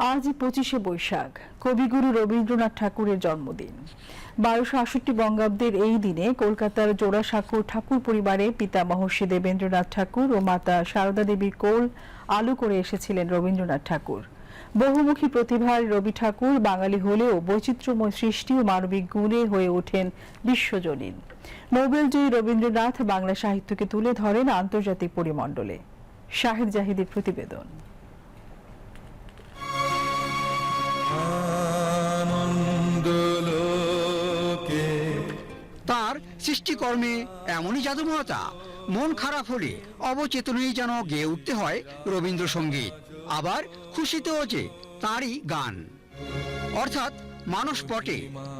আজ 25শে বৈশাখ কবিগুরু রবীন্দ্রনাথ ঠাকুরের জন্মদিন। 1268 বঙ্গাব্দের এই দিনে কলকাতার জোড়াসাঁকোর ঠাকুর পরিবারে পিতা মহর্ষি দেবেন্দ্রনাথ ঠাকুর ও মাতা সারদা দেবীর কোল আলো করে এসেছিলেন রবীন্দ্রনাথ ঠাকুর। বহুমুখী প্রতিভার রবি ঠাকুর বাঙালি হলেও বৈচিত্র্যময় সৃষ্টি ও মানবিক গুণে হয়ে ওঠেন বিশ্বজনীন। নোবেলজয়ী রবীন্দ্রনাথ বাংলা সাহিত্যকে তুলে ধরেন আন্তর্জাতিক পরিমণ্ডলে। শাহিদ জাহিদের প্রতিবেদন। তার সৃষ্টিকর্মে এমনই জাদুময়তা, মন খারাপ হলে অবচেতনেই যেন গেয়ে উঠতে হয় রবীন্দ্রসঙ্গীত, আবার খুশিতেও যে তারই গান। অর্থাৎ মানসপটে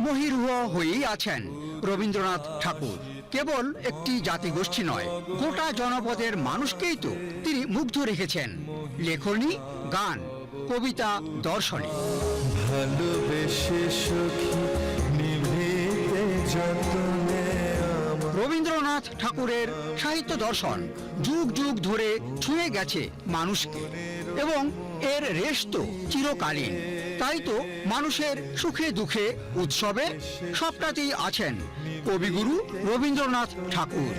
মহিরুহ হয়েই আছেন রবীন্দ্রনাথ ঠাকুর। কেবল একটি জাতিগোষ্ঠী নয়, গোটা জনপদের মানুষকেই তো তিনি মুগ্ধ রেখেছেন লেখনী, গান, কবিতা, দর্শনে। রবীন্দ্রনাথ ঠাকুরের সাহিত্য দর্শন যুগ যুগ ধরে ছুঁয়ে গেছে মানুষকে, এবং এর রেশ তো চিরকালীন। তাই তো মানুষের সুখে দুঃখে উৎসবে সবটাতেই আছেন কবিগুরু রবীন্দ্রনাথ ঠাকুর।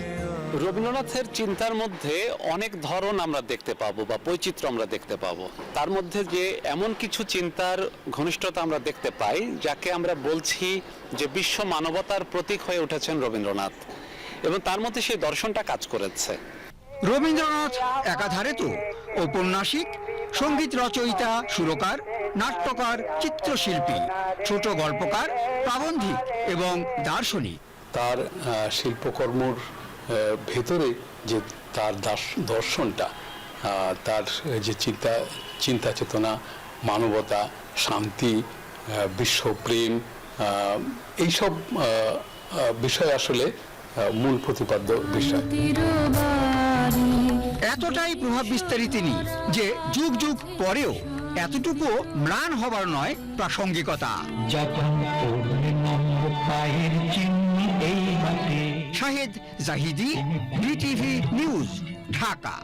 রবীন্দ্রনাথের চিন্তার মধ্যে অনেক ধরন আমরা দেখতে পাবো বা বৈচিত্র্য আমরা দেখতে পাবো। তার মধ্যে যে এমন কিছু চিন্তার ঘনিষ্ঠতা আমরা দেখতে পাই, যাকে আমরা বলছি যে বিশ্ব মানবতার প্রতীক হয়ে উঠেছেন রবীন্দ্রনাথ, এবং তার মধ্যে সেই দর্শনটা কাজ করেছে। রবীন্দ্রনাথ একাধারে তো ঔপন্যাসিক, সঙ্গীত রচয়িতা, সুরকার, নাট্যকার, চিত্রশিল্পী, ছোট গল্পকার, প্রাবন্ধিক এবং দার্শনিক। তার শিল্পকর্মর ভেতরে যে তার দর্শনটা, তার যে চিন্তা চেতনা, মানবতা, শান্তি, বিশ্বপ্রেম, এইসব বিষয় আসলে মূল প্রতিপাদ্য বিষয়। এতটাই প্রভাব বিস্তারী তিনি যে যুগ যুগ পরেও এতটুকু ম্লান হবার নয় প্রাসঙ্গিকতা। Shahid Zahidi, BTV news, Dhaka.